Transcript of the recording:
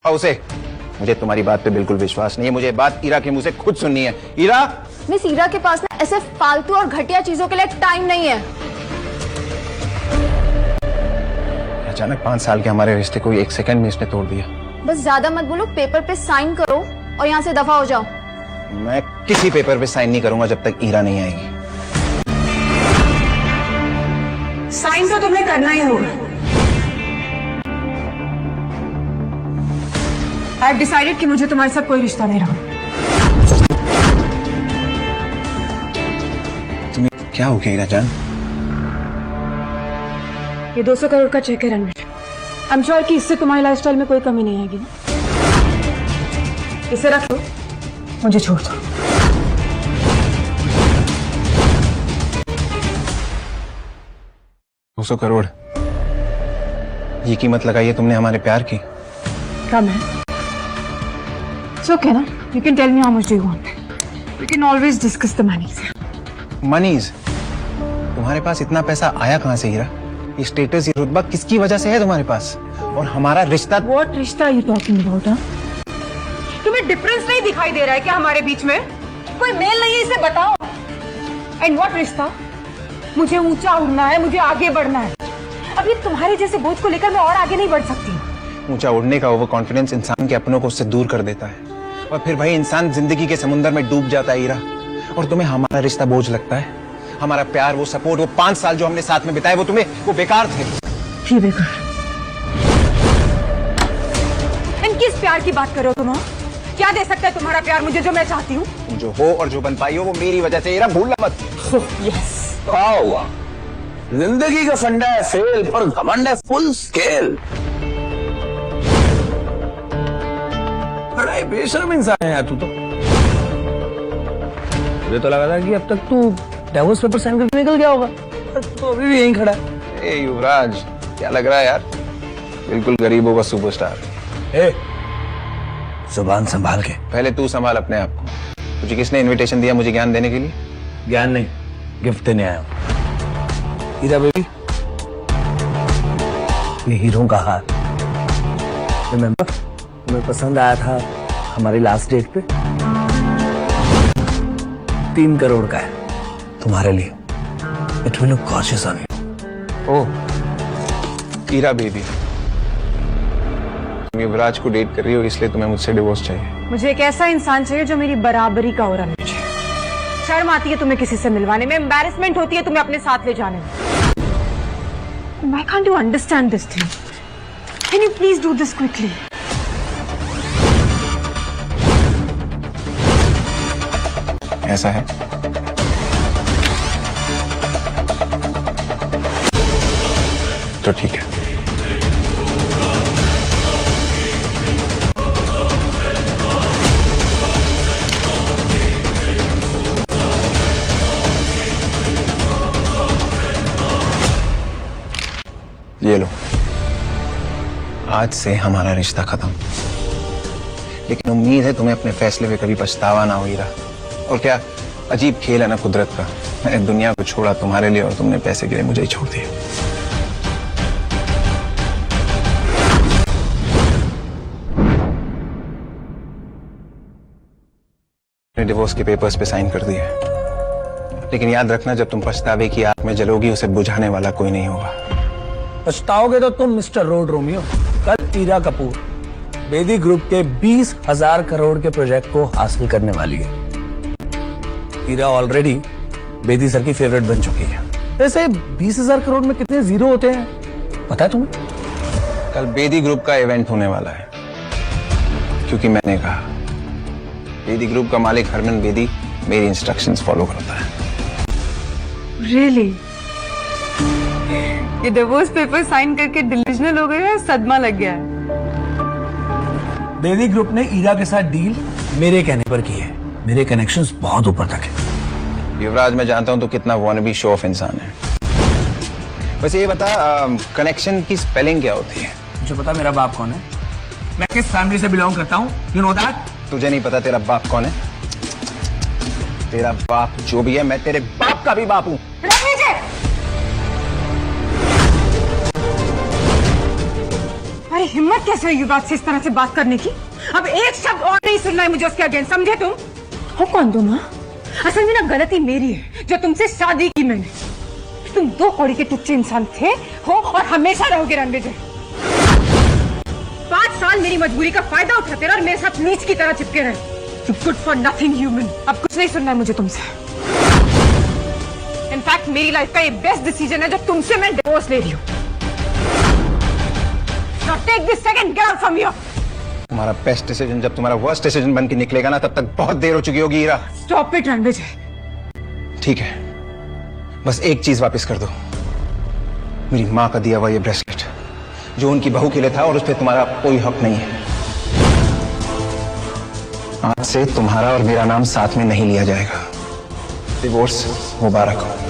उसे मुझे तुम्हारी बात पे बिल्कुल विश्वास नहीं है। मुझे बात ईरा के मुंह से खुद सुननी है। ईरा, मिस ईरा के पास ना ऐसे फालतू और घटिया चीजों के लिए टाइम नहीं है। अचानक 5 साल के हमारे रिश्ते को 1 सेकंड में इसने तोड़ दिया। बस ज्यादा मत बोलो, पेपर पे साइन करो और यहाँ से दफा हो जाओ। मैं किसी पेपर पे साइन नहीं करूंगा जब तक ईरा नहीं आएगी। साइन तो तुम्हें करना ही होगा। आई डिसाइडेड कि मुझे तुम्हारे साथ कोई रिश्ता नहीं रहा। तुम्हें क्या हो गया ईरा जान? ये 200 करोड़ का चेक है रणवीर। आई एम श्योर कि इससे तुम्हारी लाइफस्टाइल में कोई कमी नहीं आएगी ना। इसे रख लो, मुझे छोड़ दो। $200 करोड़, ये कीमत लगाई है तुमने हमारे प्यार की? कम है। It's okay ना? You can tell me how much do you want. We can always discuss the monies. मनीज? तुम्हारे पास इतना पैसा आया कहाँ से हीरा? ये स्टेटस, ये रुतबा किसकी वजह से है तुम्हारे पास? और हमारा रिश्ता? What रिश्ता are you talking about? हाँ? तुम्हें डिफरेंस नहीं दिखाई दे रहा है क्या हमारे बीच में? कोई मेल नहीं है, इसे बताओ। And what रिश्ता? मुझे ऊंचा उड़ना है, मुझे आगे बढ़ना है। अभी तुम्हारे जैसे बोझ को लेकर मैं और आगे नहीं बढ़ सकती। ऊंचा उड़ने का ओवर कॉन्फिडेंस इंसान के अपनों को उससे दूर कर देता है और फिर भाई इंसान जिंदगी के समुंदर में डूब जाता है ईरा। और तुम्हें हमारा रिश्ता बोझ लगता है? हमारा प्यार, वो सपोर्ट, वो 5 साल जो हमने साथ में बिताए, वो तुम्हें वो बेकार थे। जी बेकार। किस प्यार की बात कर रहे हो तुम? क्या दे सकता है तुम्हारा प्यार मुझे जो मैं चाहती हूँ? तुम जो हो और जो बन पाई हो वो मेरी वजह से ईरा, भूलना मत। यस। क्या हुआ? जिंदगी का फंडा है फेल, पर घमंड है फुल स्केल। बड़ा ही बेशर्म इंसान है यार तू तो। मुझे तो लगा था कि अब तक तू डिवोर्स पेपर साइन करके निकल गया होगा, तो अभी भी यहीं खड़ा है। ए युवराज, क्या लग रहा है यार? बिल्कुल गरीबों का सुपरस्टार। ए, जुबान संभाल के। पहले तू संभाल अपने आप को। तुझे किसने इनविटेशन दिया मुझे ज्ञान देने के लिए? ज्ञान नहीं, गिफ्ट देने आया हूँ। हीरा बेबी, ये हीरो का हार। रिमेम्बर, तुम्हें पसंद आया था हमारी लास्ट डेट पे? 3 करोड़ का है तुम्हारे लिए। It will look gorgeous on you. Oh Heera baby, तुम युवराज को डेट कर रही हो इसलिए तुम्हें मुझसे डिवोर्स चाहिए? मुझे एक ऐसा इंसान चाहिए जो मेरी बराबरी का हो रहा है। शर्म आती है तुम्हें किसी से मिलवाने में, एम्बैरेसमेंट होती है तुम्हें अपने साथ ले जाने में। Why can't you understand this thing? Can you please do this quickly? ऐसा है? तो ठीक है। ये लो, आज से हमारा रिश्ता खत्म। लेकिन उम्मीद है तुम्हें अपने फैसले पे कभी पछतावा ना हो हीरा। और क्या अजीब खेल है ना कुदरत का। मैंने दुनिया को छोड़ा तुम्हारे लिए और तुमने पैसे के लिए मुझे ही छोड़ दिया। डिवोर्स के पेपर्स पे साइन कर दिए, लेकिन याद रखना जब तुम पछतावे की आग में जलोगी उसे बुझाने वाला कोई नहीं होगा। पछताओगे तो तुम मिस्टर रोड रोमियो। कल ईरा कपूर बेदी ग्रुप के 20,000 करोड़ के प्रोजेक्ट को हासिल करने वाली है। ईरा ऑलरेडी बेदी सर की फेवरेट बन चुकी है। वैसे 20,000 करोड़ में कितने जीरो होते हैं पता है तुम्हें? कल बेदी ग्रुप का इवेंट होने वाला है, क्योंकि मैंने कहा। बेदी ग्रुप का मालिक हरमन बेदी मेरी इंस्ट्रक्शंस फॉलो करता है। Really? ये डिवोर्स पेपर साइन करके डिल्यूजनल हो गए हैं, सदमा लग गया है। बेदी ग्रुप ने ईरा के साथ डील मेरे कहने पर की है। मेरे कनेक्शंस बहुत ऊपर तक है। युवराज, मैं जानता हूं तो कितना वानबी शो ऑफ इंसान है। वैसे ये बता, कनेक्शन की स्पेलिंग क्या होती है? मुझे पता मेरा बाप कौन है, मैं किस फैमिली से बिलोंग करता हूँ। You know that? तुझे नहीं पता तेरा बाप कौन है? तेरा बाप जो भी है, मैं तेरे बाप का भी बाप हूँ। तुम्हारी हिम्मत कैसे हुई युवराज से इस तरह से बात करने की? अब एक शब्द और नहीं सुनना है मुझे उसके अगेंस्ट, समझे तुम? हो कौन तुम? असल में ना गलती मेरी है जो तुमसे शादी की मैंने। तुम दो कौड़ी के टुच्चे इंसान थे, हो और हमेशा रहोगे रणविजय। 5 साल मेरी मजबूरी का फायदा उठाते रहे और मेरे साथ नीच की तरह चिपके रहे। Good for nothing human. अब कुछ नहीं सुनना है मुझे तुमसे। इनफैक्ट मेरी लाइफ का ये बेस्ट डिसीजन है जो तुमसे मैं डिवोर्स ले रही हूँ। Now take this second, get out from here. तुम्हारा बेस्ट डिसीजन जब तुम्हारा वर्स्ट डिसीजन बन के निकलेगा ना, तब तक बहुत देर हो चुकी होगी ईरा। Stop it, Ranvijay. ठीक है, बस एक चीज वापस कर दो, मेरी माँ का दिया हुआ ये ब्रेसलेट जो उनकी बहू के लिए था और उस पर तुम्हारा कोई हक नहीं है। आज से तुम्हारा और मेरा नाम साथ में नहीं लिया जाएगा। डिवोर्स मुबारक हो।